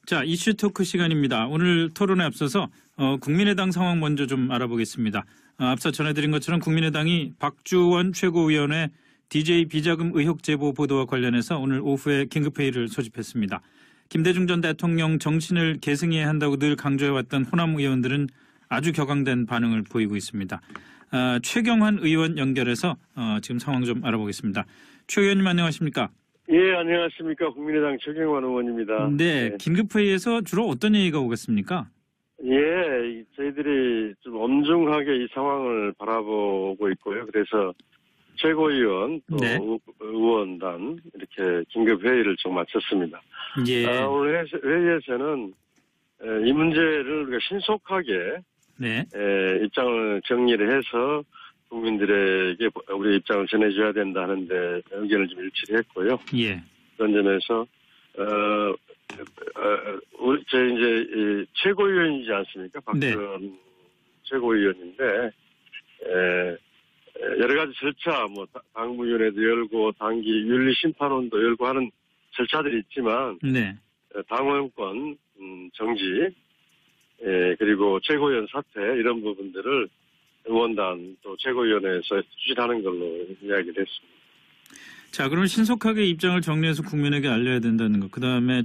자, 이슈 토크 시간입니다. 오늘 토론에 앞서서 국민의당 상황 먼저 좀 알아보겠습니다. 앞서 전해드린 것처럼 국민의당이 박주원 최고위원의 DJ 비자금 의혹 제보 보도와 관련해서 오늘 오후에 긴급회의를 소집했습니다. 김대중 전 대통령 정신을 계승해야 한다고 늘 강조해왔던 호남 의원들은 아주 격앙된 반응을 보이고 있습니다. 최경환 의원 연결해서 지금 상황 좀 알아보겠습니다. 최 의원님 안녕하십니까? 예, 안녕하십니까. 국민의당 최경환 의원입니다. 네, 긴급회의에서 주로 어떤 얘기가 오겠습니까? 예, 저희들이 좀 엄중하게 이 상황을 바라보고 있고요. 그래서 최고위원 또 네. 의원단 이렇게 긴급회의를 좀 마쳤습니다. 예. 오늘 회의에서는 이 문제를 우리가 신속하게 네. 입장을 정리를 해서 국민들에게 우리 입장을 전해줘야 된다는데 의견을 좀 일치를 했고요. 예. 그런 점에서 저희 이제 최고위원이지 않습니까? 박주원 최고위원인데 여러 가지 절차, 뭐 당무위원회도 열고 당기 윤리심판원도 열고 하는 절차들이 있지만 네. 당원권 정지 그리고 최고위원 사퇴 이런 부분들을 의원단 또 최고위원회에서 추진하는 걸로 이야기를 했습니다. 자, 그럼 신속하게 입장을 정리해서 국민에게 알려야 된다는 것. 그다음에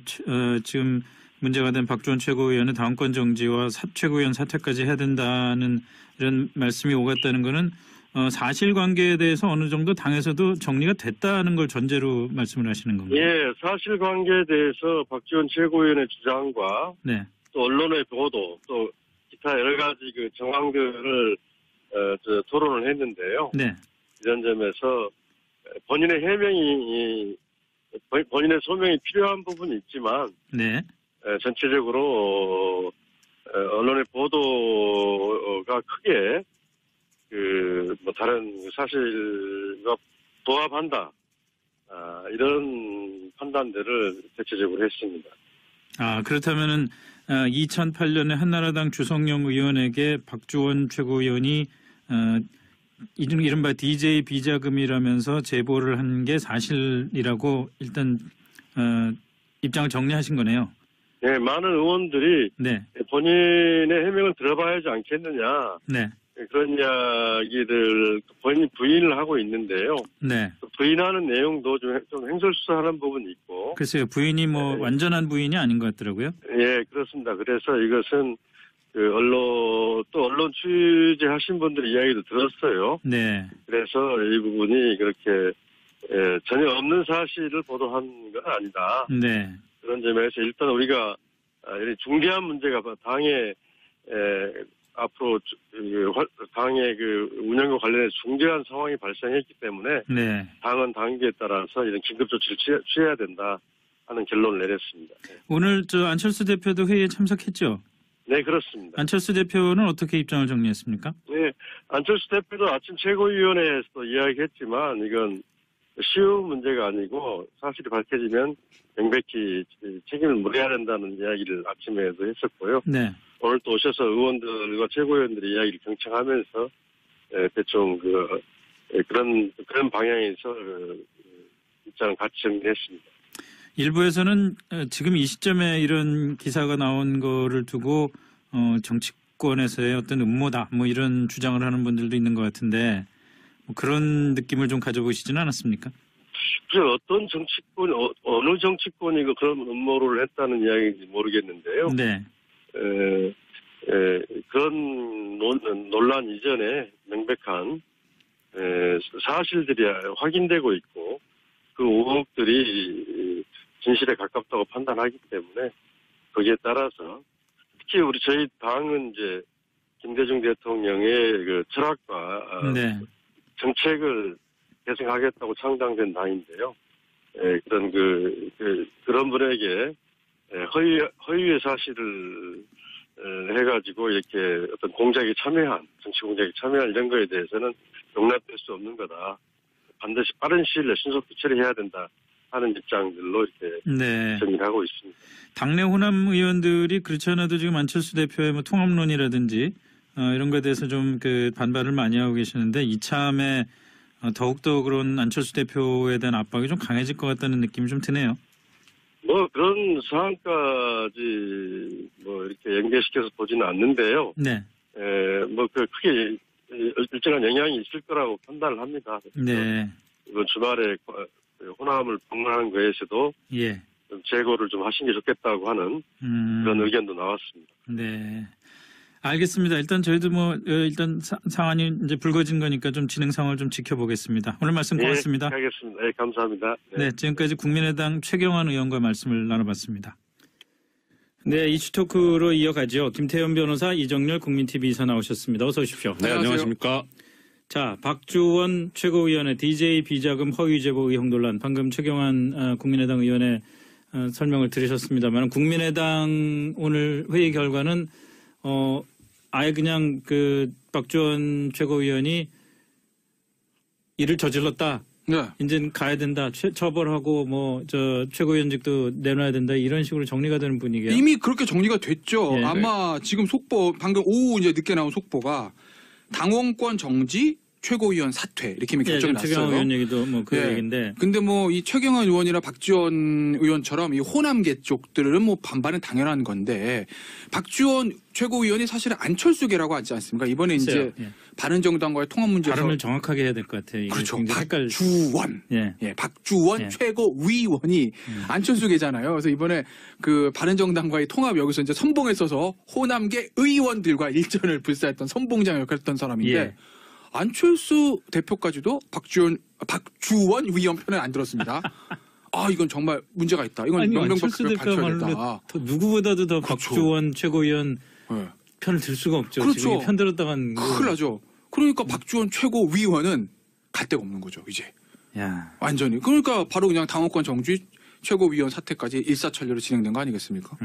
지금 문제가 된 박주원 최고위원의 당원권 정지와 최고위원 사퇴까지 해야 된다는 이런 말씀이 오갔다는 것은 사실관계에 대해서 어느 정도 당에서도 정리가 됐다는 걸 전제로 말씀을 하시는 건가요? 예, 사실관계에 대해서 박주원 최고위원의 주장과 네. 또 언론의 보도 또 기타 여러 가지 그 정황들을 토론을 했는데요. 네. 이런 점에서 본인의 해명이 본인의 소명이 필요한 부분이 있지만 네. 전체적으로 언론의 보도가 크게 뭐 다른 사실과 부합한다 이런 판단들을 대체적으로 했습니다. 그렇다면은 2008년에 한나라당 주성영 의원에게 박주원 최고위원이 이른바 DJ 비자금이라면서 제보를 한 게 사실이라고 일단 입장을 정리하신 거네요. 네, 많은 의원들이 네. 본인의 해명을 들어봐야지 않겠느냐. 네. 그런 이야기를 본인이 부인을 하고 있는데요. 네. 부인하는 내용도 좀 횡설수설하는 부분이 있고. 글쎄요, 부인이 완전한 부인이 아닌 것 같더라고요. 예, 그렇습니다. 그래서 이것은 언론 취재하신 분들의 이야기도 들었어요. 네. 그래서 이 부분이 그렇게 전혀 없는 사실을 보도한 건 아니다. 네. 그런 점에서 일단 우리가 중대한 문제가 당의 앞으로 당의 운영과 관련해서 중대한 상황이 발생했기 때문에 네. 당은 단계에 따라서 이런 긴급 조치를 취해야 된다 하는 결론을 내렸습니다. 네. 오늘 안철수 대표도 회의에 참석했죠? 네, 그렇습니다. 안철수 대표는 어떻게 입장을 정리했습니까? 네, 안철수 대표도 아침 최고위원회에서 이야기했지만 이건 쉬운 문제가 아니고 사실이 밝혀지면 명백히 책임을 물어야 된다는 이야기를 아침에도 했었고요. 네. 오늘 또 오셔서 의원들과 최고위원들의 이야기를 경청하면서 대충 그런 방향에서 입장을 같이 정리했습니다. 일부에서는 지금 이 시점에 이런 기사가 나온 거를 두고 정치권에서의 어떤 음모다 뭐 이런 주장을 하는 분들도 있는 것 같은데 뭐 그런 느낌을 좀 가져보시지는 않았습니까? 어떤 정치권, 어느 정치권이 그런 음모를 했다는 이야기인지 모르겠는데요. 네. 그런 논란 이전에 명백한 사실들이 확인되고 있고 그 의혹들이 진실에 가깝다고 판단하기 때문에 거기에 따라서 특히 저희 당은 이제 김대중 대통령의 철학과 네. 정책을 계승하겠다고 창당된 당인데요. 그런 분에게 허위의 사실을 해가지고 이렇게 어떤 정치 공작에 참여한 이런 거에 대해서는 용납될 수 없는 거다. 반드시 빠른 시일 내에 신속히 처리해야 된다 하는 입장들로 이렇게 네. 정리하고 있습니다. 당내 호남 의원들이 그렇지 않아도 지금 안철수 대표의 통합론이라든지 이런 거에 대해서 좀 반발을 많이 하고 계시는데 이참에 더욱더 그런 안철수 대표에 대한 압박이 좀 강해질 것 같다는 느낌이 좀 드네요. 뭐 그런 사안까지 뭐 이렇게 연계시켜서 보지는 않는데요. 네. 뭐 그 크게 일정한 영향이 있을 거라고 판단을 합니다. 네. 이번 주말에 호남을 방문하는 거에서도 예. 좀 재고를 좀 하신 게 좋겠다고 하는 그런 의견도 나왔습니다. 네. 알겠습니다. 일단 저희도 뭐 일단 상황이 이제 불거진 거니까 좀 진행 상황을 좀 지켜보겠습니다. 오늘 말씀 고맙습니다. 네, 알겠습니다. 네, 감사합니다. 네, 지금까지 국민의당 최경환 의원과 말씀을 나눠봤습니다. 네, 이슈 토크로 이어가죠. 김태현 변호사, 이정렬 국민TV 이사 나오셨습니다. 어서 오십시오. 네, 안녕하십니까. 자, 박주원 최고위원의 DJ 비자금 허위 제보 의혹 논란. 방금 최경환 국민의당 의원의 설명을 들으셨습니다만 국민의당 오늘 회의 결과는 아예 그냥 그 박주원 최고위원이 일을 저질렀다. 네. 이제는 가야 된다. 처벌하고 뭐 저 최고위원직도 내놔야 된다. 이런 식으로 정리가 되는 분위기예요. 이미 그렇게 정리가 됐죠. 예. 아마 지금 속보 방금 오후 이제 늦게 나온 속보가 당원권 정지, 최고위원 사퇴 이렇게 결정이 났어요. 최경환 의원 얘기도 뭐 그 예. 얘기인데. 근데 뭐 이 최경환 의원이나 박지원 의원처럼 이 호남계 쪽들은 뭐 반반은 당연한 건데 박지원 최고위원이 사실은 안철수계라고 하지 않습니까? 이번에 이제 예. 바른정당과의 통합 문제에서 발음을 정확하게 해야 될 것 같아요. 이게 그렇죠. 굉장히 박주원. 예. 예, 박주원 예. 최고위원이 안철수계잖아요. 그래서 이번에 그 바른정당과의 통합 여기서 이제 선봉에 써서 호남계 의원들과 일전을 불사했던 선봉장 역할을 했던 사람인데 예. 안철수 대표까지도 박주원 위원 편을 안 들었습니다. 아 이건 정말 문제가 있다. 이건 아니, 명명백백을 안철수 밝혀야 대표야말로 된다. 더 누구보다도 더 그렇죠. 박주원 최고위원 예. 편을 들 수가 없죠. 그렇죠. 지금 편 들었다간 큰일 나죠. 그러니까 박주원 최고위원은 갈 데가 없는 거죠. 이제 야. 완전히. 그러니까 바로 그냥 당원권 정지 최고위원 사태까지 일사천리로 진행된 거 아니겠습니까?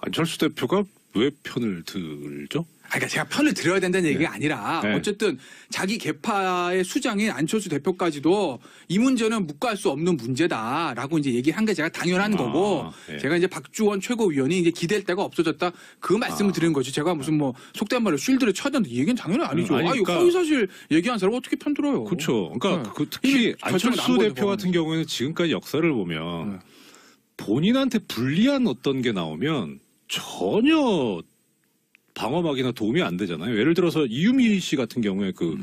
안철수 대표가 왜 편을 들죠? 그러니까 제가 편을 들어야 된다는 얘기가 아니라 네. 어쨌든 자기 계파의 수장인 안철수 대표까지도 이 문제는 묵과할 수 없는 문제다라고 이제 얘기한 게 제가 당연한 거고 네. 제가 이제 박주원 최고위원이 이제 기댈 데가 없어졌다 그 말씀을 드린 거지. 제가 무슨 뭐 속된 말로 쉴드를 쳐야 된다 이 얘기는 당연히 아니죠. 아니, 이거 그러니까- 허위 사실 얘기한 사람 어떻게 편 들어요? 그렇죠. 그러니까 네. 그 특히 이미 결정이 난 안철수 거죠, 대표 같은 경우에는 지금까지 역사를 보면 네. 본인한테 불리한 어떤 게 나오면 전혀 방어막이나 도움이 안 되잖아요. 예를 들어서 이유미 씨 같은 경우에 그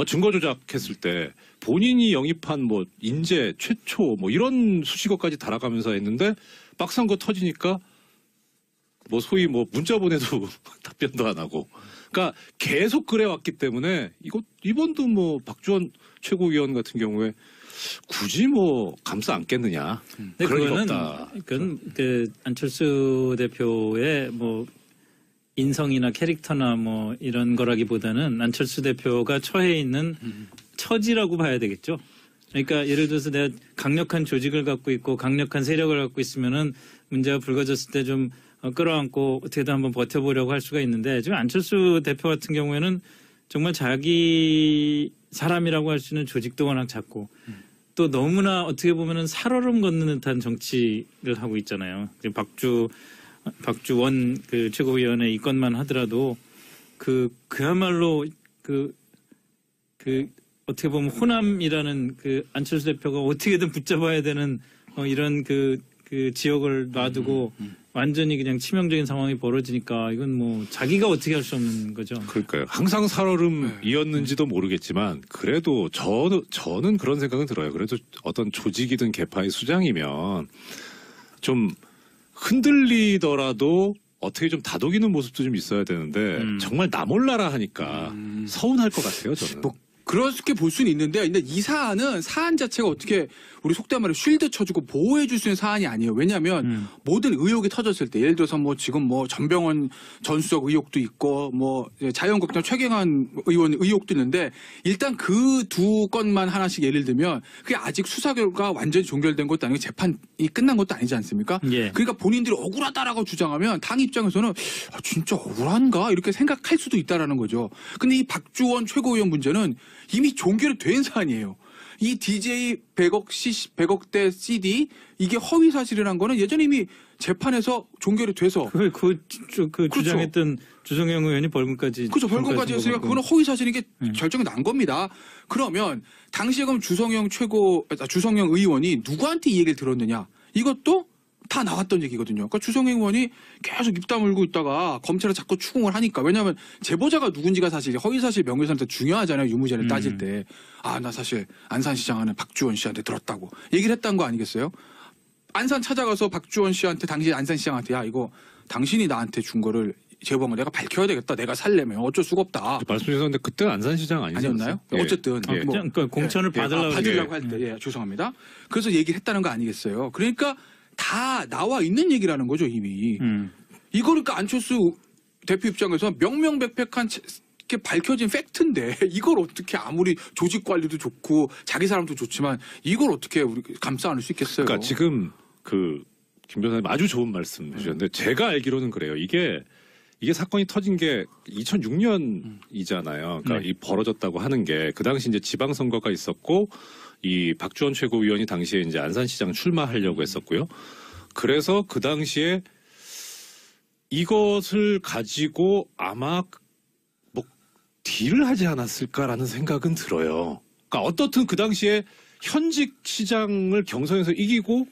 증거 조작했을 때 본인이 영입한 뭐 인재 최초 뭐 이런 수식어까지 달아가면서 했는데 막상 그 터지니까 뭐 소위 뭐 문자 보내도 답변도 안 하고. 그러니까 계속 그래왔기 때문에 이번도 뭐 박주원 최고위원 같은 경우에 굳이 뭐 감싸 안겠느냐. 근데 그럴 리 그거는 없다. 그건 그 안철수 대표의 뭐 인성이나 캐릭터나 뭐 이런 거라기보다는 안철수 대표가 처해 있는 처지라고 봐야 되겠죠. 그러니까 예를 들어서 내가 강력한 조직을 갖고 있고 강력한 세력을 갖고 있으면은 문제가 불거졌을 때 좀 끌어안고 어떻게든 한번 버텨보려고 할 수가 있는데 지금 안철수 대표 같은 경우에는 정말 자기 사람이라고 할 수 있는 조직도 워낙 작고 또 너무나 어떻게 보면은 살얼음 걷는 듯한 정치를 하고 있잖아요. 박주원 그 최고위원의 이건만 하더라도 그야말로 그 어떻게 보면 호남이라는 그 안철수 대표가 어떻게든 붙잡아야 되는 이런 그 지역을 놔두고 완전히 그냥 치명적인 상황이 벌어지니까 이건 뭐 자기가 어떻게 할 수 없는 거죠. 그러니까요. 항상 살얼음이었는지도 모르겠지만 그래도 저는 그런 생각은 들어요. 그래도 어떤 조직이든 계파의 수장이면 좀 흔들리더라도 어떻게 좀 다독이는 모습도 좀 있어야 되는데 정말 나 몰라라 하니까 서운할 것 같아요. 저는. 뭐 그렇게 볼 수는 있는데 근데 이 사안 자체가 어떻게 우리 속된 말로 쉴드 쳐주고 보호해 줄 수 있는 사안이 아니에요. 왜냐하면 모든 의혹이 터졌을 때 예를 들어서 뭐 지금 뭐 전병헌 전수석 의혹도 있고 뭐 자유한국당 최경환 의원 의혹도 있는데 일단 그 두 건만 하나씩 예를 들면 그게 아직 수사 결과 완전히 종결된 것도 아니고 재판이 끝난 것도 아니지 않습니까? 예. 그러니까 본인들이 억울하다라고 주장하면 당 입장에서는 진짜 억울한가 이렇게 생각할 수도 있다라는 거죠. 근데 이 박주원 최고위원 문제는 이미 종결이 된 사안이에요. 이 DJ 100억대 CD 이게 허위 사실이라는 거는 예전에 이미 재판에서 종결이 돼서 그 그렇죠. 주장했던 주성영 의원이 벌금까지 그렇죠. 벌금까지 했으니까 그거는 허위 사실인 게 결정이 난 겁니다. 그러면 당시에 그럼 주성영 의원이 누구한테 이 얘기를 들었느냐? 이것도 다 나왔던 얘기거든요. 그러니까 주성행 의원이 계속 입 다물고 있다가 검찰에 자꾸 추궁을 하니까 왜냐하면 제보자가 누군지가 사실 허위사실 명예훼손한테 중요하잖아요. 유무죄를 따질 때. 아, 나 사실 안산시장 하는 박주원 씨한테 들었다고 얘기를 했다는 거 아니겠어요? 안산 찾아가서 박주원 씨한테 당시 안산시장한테 야 이거 당신이 나한테 준 거를 제보한 거 내가 밝혀야 되겠다. 내가 살려면 어쩔 수가 없다. 말씀하셨는데 그때는 안산시장 아니었나요? 예. 어쨌든 예. 뭐 그러니까 공천을 받으려고 할 때, 예, 죄송합니다. 그래서 얘기를 했다는 거 아니겠어요? 그러니까 다 나와 있는 얘기라는 거죠, 이미. 이거 그러니까 안철수 대표 입장에서 명명백백한 이렇게 밝혀진 팩트인데 이걸 어떻게 아무리 조직 관리도 좋고 자기 사람도 좋지만 이걸 어떻게 우리 감싸 안을 수 있겠어요? 그러니까 지금 김 변호사님 아주 좋은 말씀 해주셨는데 제가 알기로는 그래요. 이게 사건이 터진 게 2006년이잖아요. 그러니까 네. 이 벌어졌다고 하는 게 그 당시 이제 지방선거가 있었고 이 박주원 최고위원이 당시에 이제 안산시장 출마하려고 했었고요. 그래서 그 당시에 이것을 가지고 아마 뭐 딜을 하지 않았을까라는 생각은 들어요. 그러니까 어떻든 그 당시에 현직 시장을 경선에서 이기고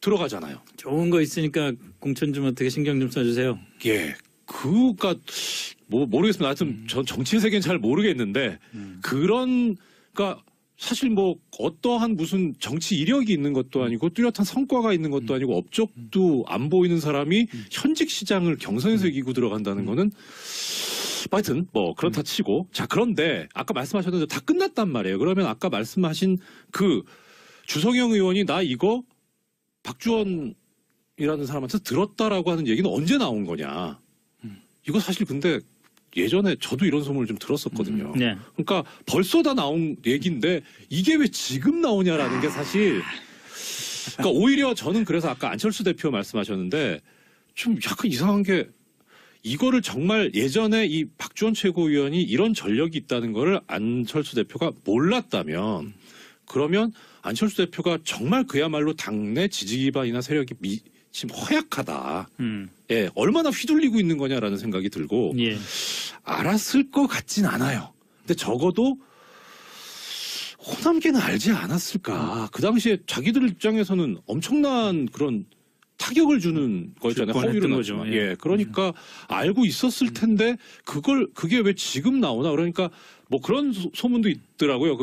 들어가잖아요. 좋은 거 있으니까 공천 좀 어떻게 신경 좀 써주세요. 예. 그니까 뭐 모르겠습니다. 하여튼 전 정치 세계는 잘 모르겠는데 그러니까 사실 뭐 어떠한 무슨 정치 이력이 있는 것도 아니고 뚜렷한 성과가 있는 것도 아니고 업적도 안 보이는 사람이 현직 시장을 경선에서 이기고 들어간다는 거는 하여튼 뭐 그렇다 치고 자 그런데 아까 말씀하셨는데 다 끝났단 말이에요. 그러면 아까 말씀하신 그 주성영 의원이 나 이거 박주원이라는 사람한테 들었다라고 하는 얘기는 언제 나온 거냐. 이거 사실 근데 예전에 저도 이런 소문을 좀 들었었거든요. 네. 그러니까 벌써 다 나온 얘기인데 이게 왜 지금 나오냐라는 게 사실 그러니까 오히려 저는 그래서 아까 안철수 대표 말씀하셨는데 좀 약간 이상한 게 이거를 정말 예전에 이 박주원 최고위원이 이런 전력이 있다는 거를 안철수 대표가 몰랐다면 그러면 안철수 대표가 정말 그야말로 당내 지지 기반이나 세력이 지금 허약하다. 예, 얼마나 휘둘리고 있는 거냐라는 생각이 들고 예. 알았을 것 같진 않아요. 근데 적어도 호남계는 알지 않았을까. 그 당시에 자기들 입장에서는 엄청난 그런 타격을 주는 거였잖아요. 뻔했던 허위로 거죠. 나왔지만. 예. 예, 그러니까 알고 있었을 텐데 그게 왜 지금 나오나. 그러니까 뭐 그런 소문도 있더라고요.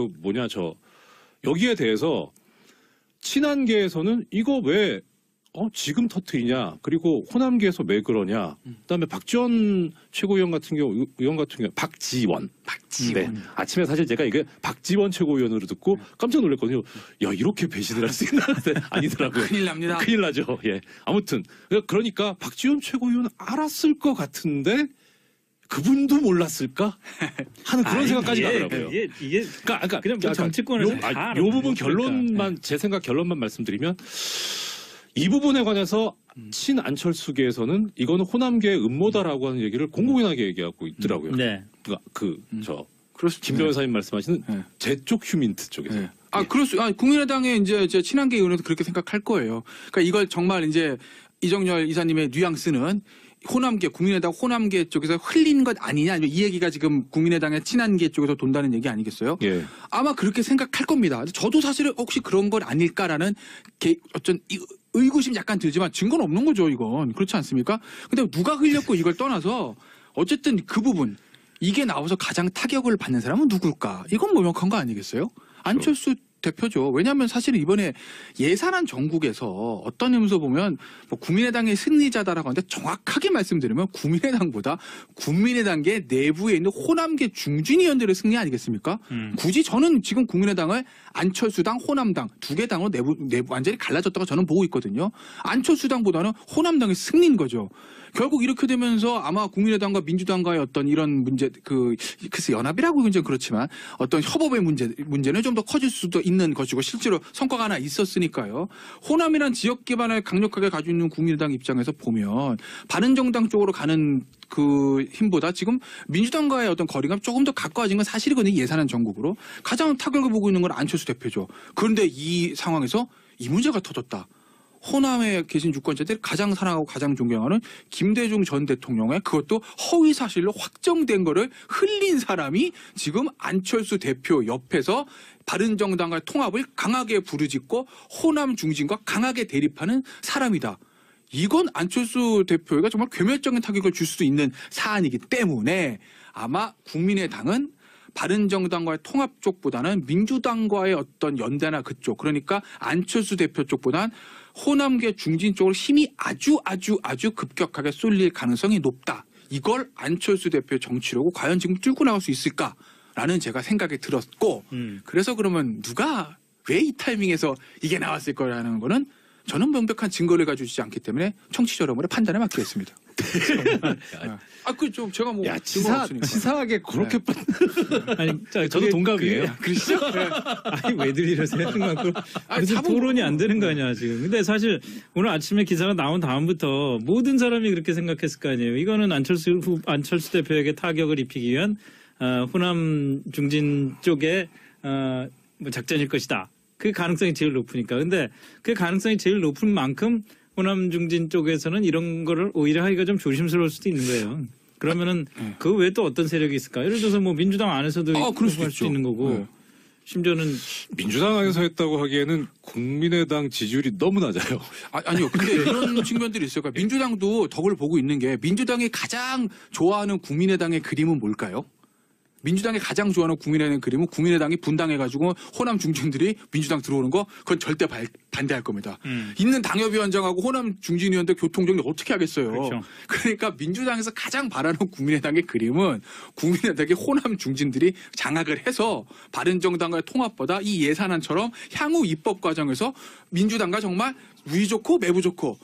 여기에 대해서 친한계에서는 이거 왜 지금 터트리냐. 그리고 호남계에서 왜 그러냐. 그다음에 박지원 최고위원 같은 경우 박지원. 네. 아침에 사실 제가 이게 박지원 최고위원으로 듣고 깜짝 놀랐거든요. 야 이렇게 배신을 할 수 있나? 아니더라고요. 큰일 납니다. 큰일 나죠. 예. 아무튼 그러니까 박지원 최고위원은 알았을 것 같은데 그분도 몰랐을까 하는 그런 생각까지 나더라고요. 이게 그러니까 그냥 뭐 정치권에서 다 요 부분 알아보니까. 결론만 제 생각 결론만 말씀드리면 이 부분에 관해서 친안철수계에서는 이거는 호남계의 음모다라고 하는 얘기를 공공연하게 얘기하고 있더라고요. 네. 그러니까 그렇습니다. 김 변호사님 말씀하시는 네. 제 쪽 휴민트 쪽에서. 네. 국민의당의 이제 친한계 의원도 그렇게 생각할 거예요. 그러니까 이걸 정말 이제 이정열 이사님의 뉘앙스는 호남계, 국민의당 호남계 쪽에서 흘린 것 아니냐, 아니면 이 얘기가 지금 국민의당의 친한계 쪽에서 돈다는 얘기 아니겠어요? 예. 아마 그렇게 생각할 겁니다. 저도 사실은 혹시 그런 건 아닐까라는 의구심 약간 들지만 증거는 없는 거죠, 이건. 그렇지 않습니까? 근데 누가 흘렸고 이걸 떠나서 어쨌든 그 부분, 이게 나와서 가장 타격을 받는 사람은 누굴까? 이건 뭐 명확한 거 아니겠어요? 안철수 대표죠. 왜냐하면 사실은 이번에 예산안 전국에서 어떤 의미에서 보면 뭐 국민의당의 승리자다라고 하는데 정확하게 말씀드리면 국민의당보다 국민의당계 내부에 있는 호남계 중진 의원들의 승리 아니겠습니까? 굳이 저는 지금 국민의당을 안철수당, 호남당 두 개 당으로 내부 완전히 갈라졌다고 저는 보고 있거든요. 안철수당보다는 호남당의 승리인 거죠. 결국 이렇게 되면서 아마 국민의당과 민주당과의 어떤 이런 문제, 글쎄 연합이라고 굉장히 그렇지만 어떤 협업의 문제는 좀 더 커질 수도 있는 것이고 실제로 성과가 하나 있었으니까요. 호남이란 지역 기반을 강력하게 가지고 있는 국민의당 입장에서 보면 바른정당 쪽으로 가는 그 힘보다 지금 민주당과의 어떤 거리가 조금 더 가까워진 건 사실이거든요. 예산안 전국으로. 가장 타격을 보고 있는 건 안철수 대표죠. 그런데 이 상황에서 이 문제가 터졌다. 호남에 계신 유권자들이 가장 사랑하고 가장 존경하는 김대중 전 대통령의 그것도 허위 사실로 확정된 거를 흘린 사람이 지금 안철수 대표 옆에서 바른정당과의 통합을 강하게 부르짖고 호남 중진과 강하게 대립하는 사람이다. 이건 안철수 대표가 정말 괴멸적인 타격을 줄 수도 있는 사안이기 때문에 아마 국민의당은 바른정당과의 통합 쪽보다는 민주당과의 어떤 연대나 그쪽, 그러니까 안철수 대표 쪽보다는 호남계 중진 쪽으로 힘이 아주 급격하게 쏠릴 가능성이 높다. 이걸 안철수 대표의 정치력으로 과연 지금 뚫고 나갈 수 있을까라는 제가 생각이 들었고, 그래서 그러면 누가 왜 이 타이밍에서 이게 나왔을 거라는 거는 저는 명백한 증거를 가지고 있지 않기 때문에 청취자 여러분의 판단에 맡기겠습니다. 좀 제가 뭐 야, 증거가 없으니까. 치사하게 그렇게 아니, 자, 저도 동감이에요. 그러시죠? 아니 왜들 이러세요? 무슨 자본- 토론이 안 되는 거 아니야 지금. 근데 사실 오늘 아침에 기사가 나온 다음부터 모든 사람이 그렇게 생각했을 거 아니에요. 이거는 안철수 대표에게 타격을 입히기 위한 호남 중진 쪽의 뭐 작전일 것이다. 그 가능성이 제일 높으니까. 근데 그 가능성이 제일 높은 만큼 호남 중진 쪽에서는 이런 거를 오히려 하기가 좀 조심스러울 수도 있는 거예요. 그러면은 그 외에 또 어떤 세력이 있을까? 예를 들어서 뭐 민주당 안에서도 그럴 수도 할 수 있죠. 있는 거고. 네. 심지어는 민주당 안에서 했다고 하기에는 국민의당 지지율이 너무 낮아요. 아니요. 근데 이런 측면들이 있어요. 그러니까 민주당도 덕을 보고 있는 게 민주당이 가장 좋아하는 국민의당의 그림은 뭘까요? 민주당이 가장 좋아하는 국민의당 그림은 국민의당이 분당해가지고 호남 중진들이 민주당 들어오는 거 그건 절대 반대할 겁니다. 있는 당협위원장하고 호남 중진위원들 교통정리 어떻게 하겠어요. 그렇죠. 그러니까 민주당에서 가장 바라는 국민의당의 그림은 국민의당의 호남 중진들이 장악을 해서 바른정당과의 통합보다 이 예산안처럼 향후 입법 과정에서 민주당과 정말 위 좋고 매부 좋고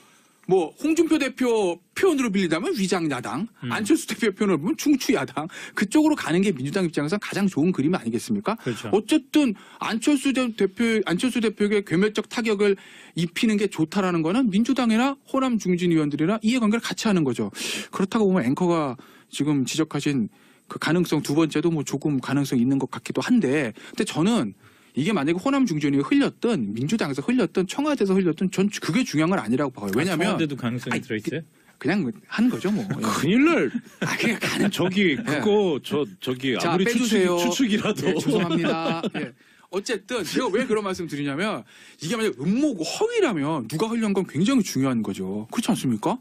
뭐 홍준표 대표 표현으로 빌리자면 위장야당, 안철수 대표 표현으로 보면 중추야당 그쪽으로 가는 게 민주당 입장에서 가장 좋은 그림 아니겠습니까? 그렇죠. 어쨌든 안철수 대표에게 괴멸적 타격을 입히는 게 좋다라는 거는 민주당이나 호남 중진 의원들이나 이해관계를 같이 하는 거죠. 그렇다고 보면 앵커가 지금 지적하신 그 가능성 두 번째도 뭐 조금 가능성 있는 것 같기도 한데, 근데 저는 이게 만약에 호남 중진이 흘렸든 민주당에서 흘렸든 청와대에서 흘렸든 전 그게 중요한 건 아니라고 봐요. 왜냐하면 청와대도 가능성이 아니, 들어있어요? 그냥 한 거죠 뭐. 큰일 날. 그냥 가는. 저기 그거 저기 자, 아무리 빼주세요. 추측이라도. 예, 죄송합니다. 예. 어쨌든 제가 왜 그런 말씀 드리냐면 이게 만약 음모고 허위라면 누가 흘린 건 굉장히 중요한 거죠. 그렇지 않습니까?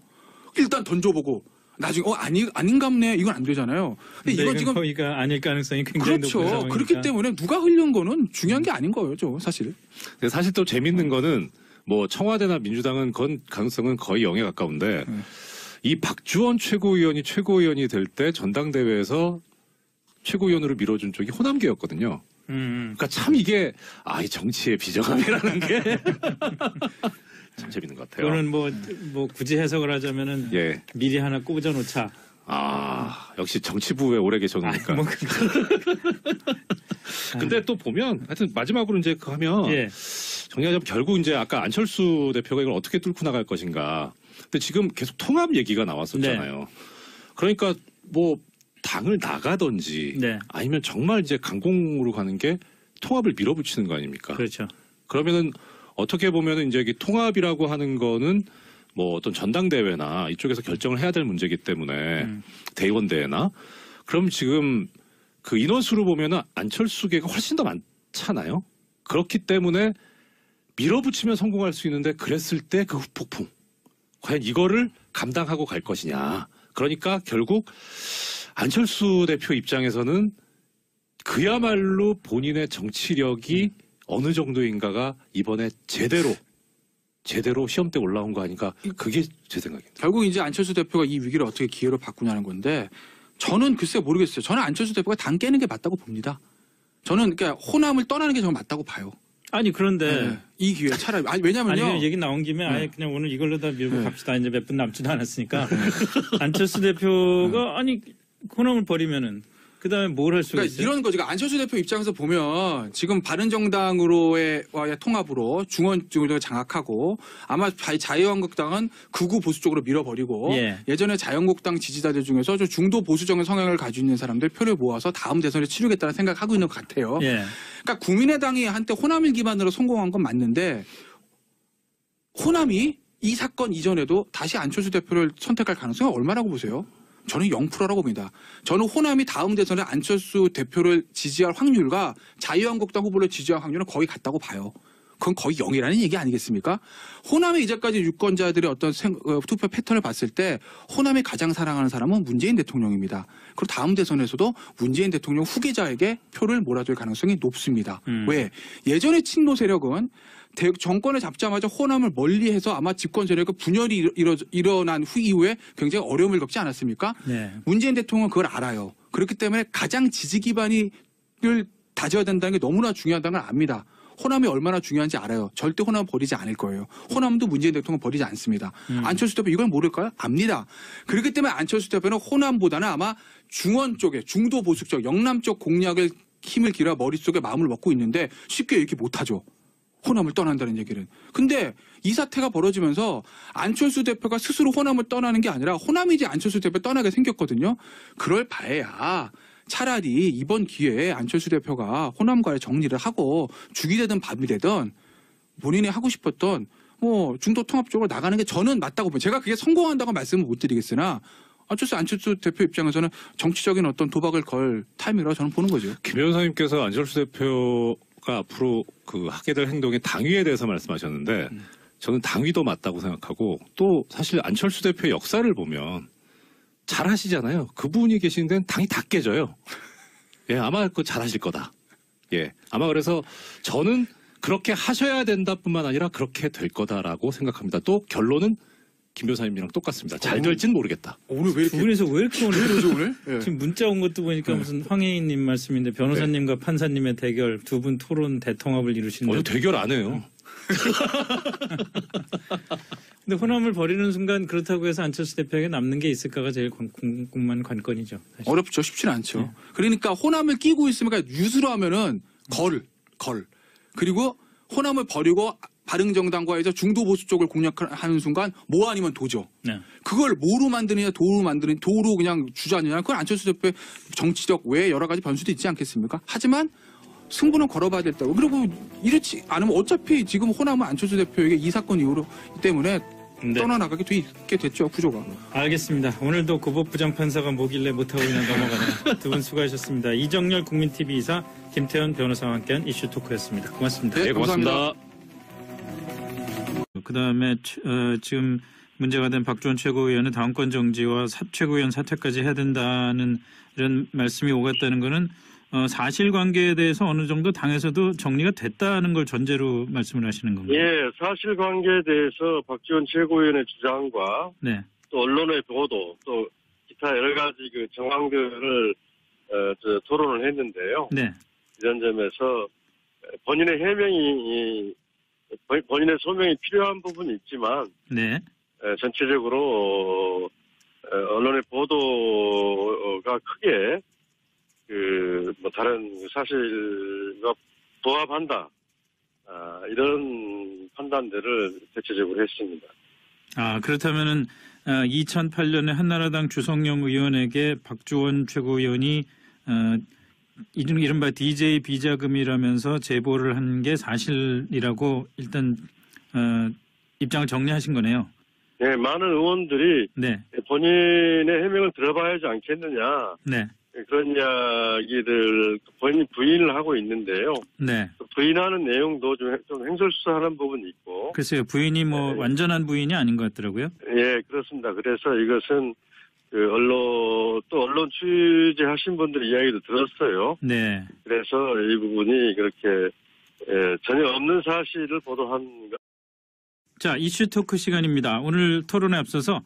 일단 던져보고 나중에 아닌갑네 이건 안 되잖아요. 근데 이건 지금 거기가 아닐 가능성이 굉장히 그렇죠. 높은 상황이니까. 그렇기 때문에 누가 흘린 거는 중요한 게 아닌 거죠, 사실. 근데 사실 또 재밌는 거는 뭐 청와대나 민주당은 그건 가능성은 거의 0에 가까운데 이 박주원 최고위원이 될 때 전당대회에서 최고위원으로 밀어준 쪽이 호남계였거든요. 그러니까 참 이게 이 정치의 비정함이라는 게 참 재밌는 것 같아요. 그거는 뭐 굳이 해석을 하자면은 예. 미리 하나 꼽아 놓자. 역시 정치부에 오래 계셨으니까. 뭐 근데 또 보면 하여튼 마지막으로 이제 그 하면 예. 정리하자면 결국 이제 아까 안철수 대표가 이걸 어떻게 뚫고 나갈 것인가. 근데 지금 계속 통합 얘기가 나왔었잖아요. 네. 그러니까 뭐 당을 나가든지 네. 아니면 정말 이제 강공으로 가는 게 통합을 밀어붙이는 거 아닙니까? 그렇죠. 그러면은 어떻게 보면은 이제 통합이라고 하는 거는 뭐 어떤 전당대회나 이쪽에서 결정을 해야 될 문제이기 때문에 대의원대회나 그럼 지금 그 인원수로 보면은 안철수계가 훨씬 더 많잖아요. 그렇기 때문에 밀어붙이면 성공할 수 있는데 그랬을 때 그 후폭풍 과연 이거를 감당하고 갈 것이냐. 그러니까 결국 안철수 대표 입장에서는 그야말로 본인의 정치력이 어느 정도인가가 이번에 제대로 시험대 올라온 거 아닌가. 그게 제 생각입니다. 결국 이제 안철수 대표가 이 위기를 어떻게 기회로 바꾸냐는 건데 저는 글쎄 모르겠어요. 저는 안철수 대표가 당 깨는 게 맞다고 봅니다. 저는 그러니까 호남을 떠나는 게 저는 맞다고 봐요. 아니 그런데 네. 이 기회 차라리 왜냐면요. 아니 얘기 나온 김에 아예 그냥 오늘 이걸로 다 밀고 갑시다. 이제 몇 분 남지도 않았으니까 안철수 대표가 아니 호남을 버리면은 그다음에 뭘 할 수가 그러니까 있어요? 이런 거지. 안철수 대표 입장에서 보면 지금 바른정당으로의 통합으로 중원 쪽을 장악하고 아마 자유한국당은 극우 보수 쪽으로 밀어버리고 예. 예전에 자유한국당 지지자들 중에서 좀 중도 보수적인 성향을 가지고 있는 사람들 표를 모아서 다음 대선에 치르겠다는 생각하고 있는 것 같아요. 예. 그러니까 국민의당이 한때 호남을 기반으로 성공한 건 맞는데 호남이 이 사건 이전에도 다시 안철수 대표를 선택할 가능성이 얼마라고 보세요? 저는 0%라고 봅니다. 저는 호남이 다음 대선에 안철수 대표를 지지할 확률과 자유한국당 후보를 지지할 확률은 거의 같다고 봐요. 그건 거의 0이라는 얘기 아니겠습니까? 호남의 이제까지 유권자들의 어떤 투표 패턴을 봤을 때 호남이 가장 사랑하는 사람은 문재인 대통령입니다. 그리고 다음 대선에서도 문재인 대통령 후계자에게 표를 몰아줄 가능성이 높습니다. 왜? 예전의 친노 세력은 정권을 잡자마자 호남을 멀리해서 아마 집권 세력의 분열이 일어난 이후에 굉장히 어려움을 겪지 않았습니까? 네. 문재인 대통령은 그걸 알아요. 그렇기 때문에 가장 지지 기반을 다져야 된다는 게 너무나 중요하다는 걸 압니다. 호남이 얼마나 중요한지 알아요. 절대 호남 버리지 않을 거예요. 호남도 문재인 대통령 버리지 않습니다. 안철수 대표 이걸 모를까요? 압니다. 그렇기 때문에 안철수 대표는 호남보다는 아마 중원 쪽에 중도 보수 쪽 영남 쪽 공략을 힘을 기울여 머릿속에 마음을 먹고 있는데 쉽게 이렇게 못하죠. 호남을 떠난다는 얘기는. 근데 이 사태가 벌어지면서 안철수 대표가 스스로 호남을 떠나는 게 아니라 호남이 이제 안철수 대표 떠나게 생겼거든요. 그럴 바에야 차라리 이번 기회에 안철수 대표가 호남과의 정리를 하고 죽이 되든 밥이 되든 본인이 하고 싶었던 뭐 중도 통합 쪽으로 나가는 게 저는 맞다고 봅니다. 제가 그게 성공한다고 말씀을 못 드리겠으나 안철수 대표 입장에서는 정치적인 어떤 도박을 걸 타이밍이라고 저는 보는 거죠. 김 변호사님께서 안철수 대표가 앞으로 하게 될 행동의 당위에 대해서 말씀하셨는데 저는 당위도 맞다고 생각하고 또 사실 안철수 대표의 역사를 보면 잘 하시잖아요. 그분이 계신 데는 당이 다 깨져요. 예, 아마 잘 하실 거다. 예, 아마 그래서 저는 그렇게 하셔야 된다뿐만 아니라 그렇게 될 거다라고 생각합니다. 또 결론은 김 변호사님이랑 똑같습니다. 잘 될진 모르겠다. 오늘 왜 두 분이서 왜 이렇게 오늘 그러죠 오늘? 예. 지금 문자 온 것도 보니까 무슨 황혜인님 말씀인데 변호사님과 판사님의 대결 두 분 토론 대통합을 이루시는. 대결 안 해요. 근데 호남을 버리는 순간 그렇다고 해서 안철수 대표에게 남는 게 있을까가 제일 궁금한 관건이죠. 사실. 어렵죠. 쉽지는 않죠. 네. 그러니까 호남을 끼고 있으니까 유수로 하면은 걸. 그리고 호남을 버리고 바른정당과에서 중도 보수 쪽을 공략하는 순간 뭐 아니면 도죠. 네. 그걸 뭐로 만드느냐 도로 그냥 주자느냐 그건 안철수 대표의 정치적 외에 여러 가지 변수도 있지 않겠습니까? 하지만 승부는 걸어봐야 됐다고. 그리고 이렇지 않으면 어차피 지금 호남은 안철수 대표에게 이 사건 이후로 때문에 네. 떠나나가게 돼 있게 됐죠. 구조가. 알겠습니다. 오늘도 고법 부장판사가 뭐길래 못하고 그냥 넘어가네요. 두 분 수고하셨습니다. 이정열 국민TV 이사 김태현 변호사와 함께한 이슈 토크였습니다. 고맙습니다. 네, 고맙습니다. 그다음에 지금 문제가 된 박주원 최고위원의 당권 정지와 최고위원 사퇴까지 해야 된다는 이런 말씀이 오갔다는 것은 사실관계에 대해서 어느 정도 당에서도 정리가 됐다는 걸 전제로 말씀을 하시는 겁니다. 예, 사실관계에 대해서 박지원 최고위원의 주장과 네. 또 언론의 보도 또 기타 여러 가지 정황들을 토론을 했는데요. 네. 이런 점에서 본인의 해명이 본인의 소명이 필요한 부분이 있지만 네. 전체적으로 언론의 보도가 크게 다른 사실과 부합한다. 이런 판단들을 대체적으로 했습니다. 그렇다면은 2008년에 한나라당 주성영 의원에게 박주원 최고위원이 이른바 DJ 비자금이라면서 제보를 한 게 사실이라고 일단 입장을 정리하신 거네요. 네, 많은 의원들이 네. 본인의 해명을 들어봐야지 않겠느냐. 네. 그런 이야기들 본인이 부인을 하고 있는데요. 네. 부인하는 내용도 좀 횡설수설하는 부분이 있고. 글쎄요. 부인이 완전한 부인이 아닌 것 같더라고요. 예, 그렇습니다. 그래서 이것은 언론 취재하신 분들의 이야기도 들었어요. 네. 그래서 이 부분이 그렇게 전혀 없는 사실을 보도한 것. 자, 이슈 토크 시간입니다. 오늘 토론에 앞서서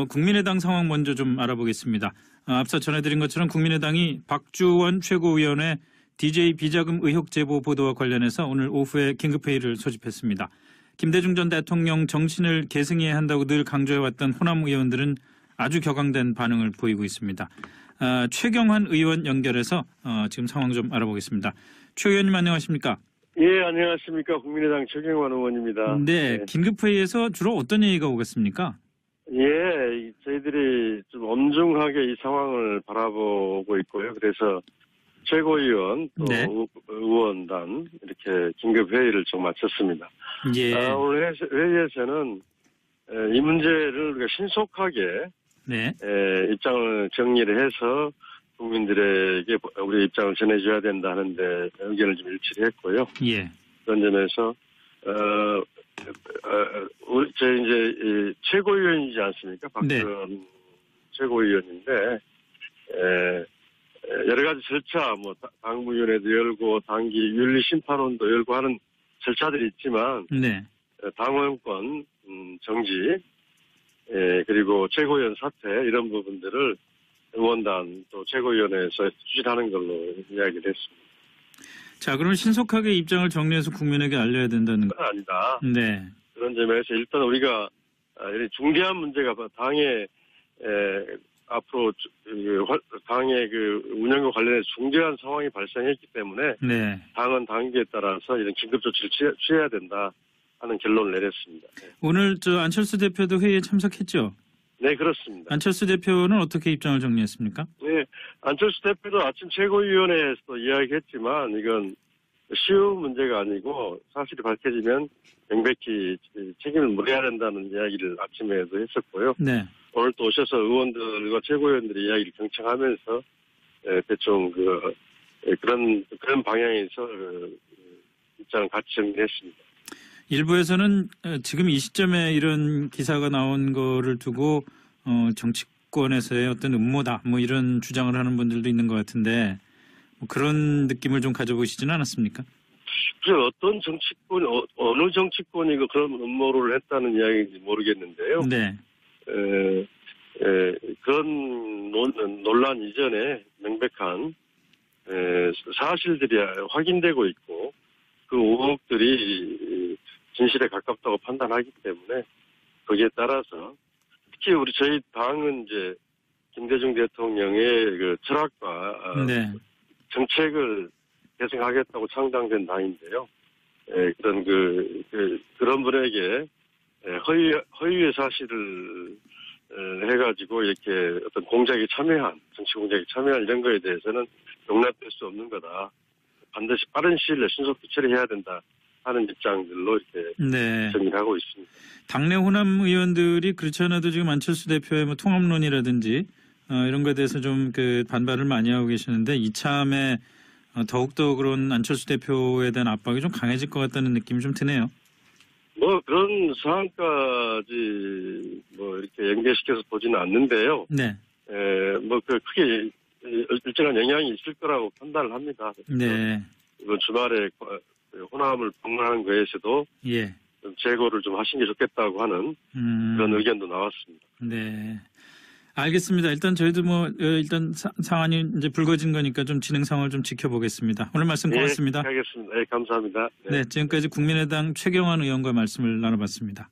국민의당 상황 먼저 좀 알아보겠습니다. 앞서 전해드린 것처럼 국민의당이 박주원 최고위원의 DJ 비자금 의혹 제보 보도와 관련해서 오늘 오후에 긴급회의를 소집했습니다. 김대중 전 대통령 정신을 계승해야 한다고 늘 강조해왔던 호남 의원들은 아주 격앙된 반응을 보이고 있습니다. 최경환 의원 연결해서 지금 상황 좀 알아보겠습니다. 최 의원님 안녕하십니까? 예, 안녕하십니까. 국민의당 최경환 의원입니다. 네, 긴급회의에서 주로 어떤 얘기가 오겠습니까? 예, 저희들이 좀 엄중하게 이 상황을 바라보고 있고요. 그래서 최고위원 또 네. 의원단 이렇게 긴급 회의를 좀 마쳤습니다. 예. 오늘 회의에서는 이 문제를 우리가 신속하게 네. 입장을 정리를 해서 국민들에게 우리 입장을 전해줘야 된다는데 의견을 좀 일치를 했고요. 예. 그런 점에서 저희 이제 최고위원이지 않습니까? 박지원 최고위원인데 여러 가지 절차, 뭐 당무위원회도 열고 당기 윤리심판원도 열고 하는 절차들이 있지만 네. 당원권 정지 그리고 최고위원 사퇴 이런 부분들을 의원단 또 최고위원회에서 추진하는 걸로 이야기를 했습니다. 자, 그럼 신속하게 입장을 정리해서 국민에게 알려야 된다는 거. 그건 아니다. 네. 그런 점에서 일단 우리가 이런 중대한 문제가 당의 앞으로 당의 그 운영과 관련해서 중대한 상황이 발생했기 때문에 네. 당은 당기에 따라서 이런 긴급 조치를 취해야 된다 하는 결론을 내렸습니다. 네. 오늘 안철수 대표도 회의에 참석했죠? 네, 그렇습니다. 안철수 대표는 어떻게 입장을 정리했습니까? 네, 안철수 대표도 아침 최고위원회에서 이야기했지만 이건 쉬운 문제가 아니고 사실이 밝혀지면 명백히 책임을 물어야 된다는 이야기를 아침에도 했었고요. 네. 오늘 또 오셔서 의원들과 최고위원들의 이야기를 경청하면서 대충 그런 방향에서 입장을 같이 정리했습니다. 일부에서는 지금 이 시점에 이런 기사가 나온 거를 두고 정치권에서의 어떤 음모다 뭐 이런 주장을 하는 분들도 있는 것 같은데 뭐 그런 느낌을 좀 가져보시지는 않았습니까? 그래서 어떤 정치권, 어느 정치권이 그런 음모를 했다는 이야기인지 모르겠는데요. 네. 그런 논란 이전에 명백한 사실들이 확인되고 있고 그 의혹들이 진실에 가깝다고 판단하기 때문에 거기에 따라서 특히 저희 당은 이제 김대중 대통령의 그 철학과 네. 정책을 계승하겠다고 창당된 당인데요. 그런 분에게 허위의 사실을 해가지고 이렇게 어떤 공작에 참여한 정치 공작에 참여한 이런 거에 대해서는 용납될 수 없는 거다. 반드시 빠른 시일 내에 신속히 처리해야 된다 하는 입장들로 이렇게 네. 정리를 하고 있습니다. 당내 호남 의원들이 그렇지 않아도 지금 안철수 대표의 뭐 통합론이라든지 이런 거에 대해서 좀 반발을 많이 하고 계시는데 이참에 더욱더 그런 안철수 대표에 대한 압박이 좀 강해질 것 같다는 느낌이 좀 드네요. 뭐 그런 상황까지 뭐 이렇게 연계시켜서 보지는 않는데요. 네. 크게 일정한 영향이 있을 거라고 판단을 합니다. 네. 이번 주말에 호남을 방문하는 거에서도 예. 좀 재고를 좀 하신 게 좋겠다고 하는 그런 의견도 나왔습니다. 네. 알겠습니다. 일단 저희도 일단 상황이 이제 불거진 거니까 좀 진행 상황을 좀 지켜보겠습니다. 오늘 말씀 고맙습니다. 네, 알겠습니다. 네, 감사합니다. 네, 지금까지 국민의당 최경환 의원과 말씀을 나눠봤습니다.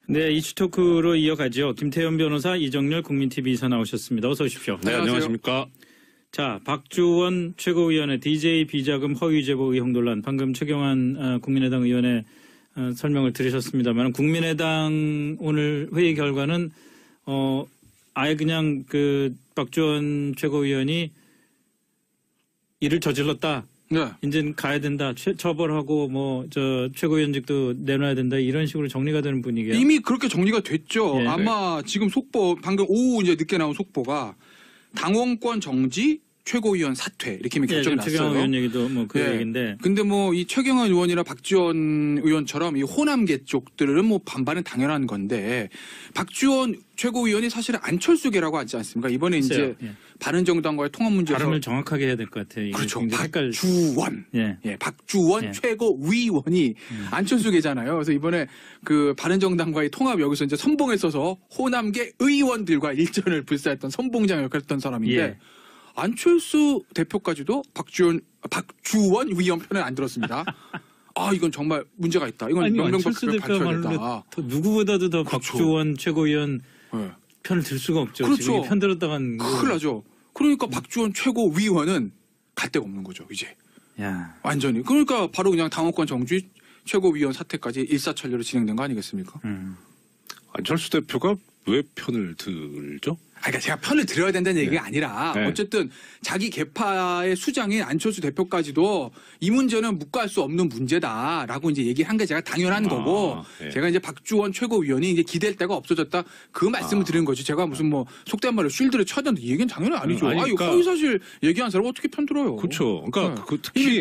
네, 이슈 토크로 이어가죠. 김태현 변호사, 이정렬 국민TV 이사 나오셨습니다. 어서 오십시오. 네, 안녕하십니까. 자, 박주원 최고위원의 DJ 비자금 허위 제보 의혹 논란. 방금 최경환 국민의당 의원의 설명을 들으셨습니다만 국민의당 오늘 회의 결과는 아예 그냥 박주원 최고위원이 일을 저질렀다. 네. 이제는 가야 된다. 처벌하고 최고위원직도 내놔야 된다. 이런 식으로 정리가 되는 분위기예요. 이미 그렇게 정리가 됐죠. 예. 아마 지금 속보 방금 오후 이제 늦게 나온 속보가 당원권 정지, 최고위원 사퇴 이렇게 결정이 났어요. 최경환 의원 얘기도 그 예. 얘기인데. 근데 이 최경환 의원이나 박지원 의원처럼 이 호남계 쪽들은 반발은 당연한 건데 박지원 최고위원이 사실은 안철수계라고 하지 않습니까? 이번에 이제 예. 바른정당과의 통합 문제에서 발음을 정확하게 해야 될 것 같아요. 이게 그렇죠. 굉장히 박주원. 예. 예, 박주원 예. 최고위원이 안철수계잖아요. 그래서 이번에 바른정당과의 통합 여기서 이제 선봉에 서서 호남계 의원들과 일전을 불사했던 선봉장 역할을 했던 사람인데 예. 안철수 대표까지도 박주원 위원 편을 안 들었습니다. 이건 정말 문제가 있다. 이건 안철수 명명백백하게 대표야말로 밝혀야 된다. 누구보다도 더 그렇죠. 박주원 최고위원 네. 편을 들 수가 없죠. 그렇죠. 지금 편 들었다간 큰일 나죠. 그러니까 박주원 최고위원은 갈 데가 없는 거죠. 이제 야. 완전히. 그러니까 바로 그냥 당원권 정지 최고위원 사퇴까지 일사천리로 진행된 거 아니겠습니까? 안철수 대표가 왜 편을 들죠? 그러니까 제가 편을 들어야 된다는 얘기가 아니라 네. 어쨌든 자기 개파의 수장인 안철수 대표까지도 이 문제는 묵과할 수 없는 문제다라고 이제 얘기한 게 제가 당연한 거고 네. 제가 이제 박주원 최고위원이 이제 기댈 데가 없어졌다 그 말씀을 드린 거지 제가 무슨 뭐 속된 말로 쉴드를 쳐야 된다 이 얘기는 당연히 아니죠. 아니, 아, 이거 그러니까- 허위사실 얘기한 사람 어떻게 편 들어요? 그렇죠. 그러니까 네. 그 특히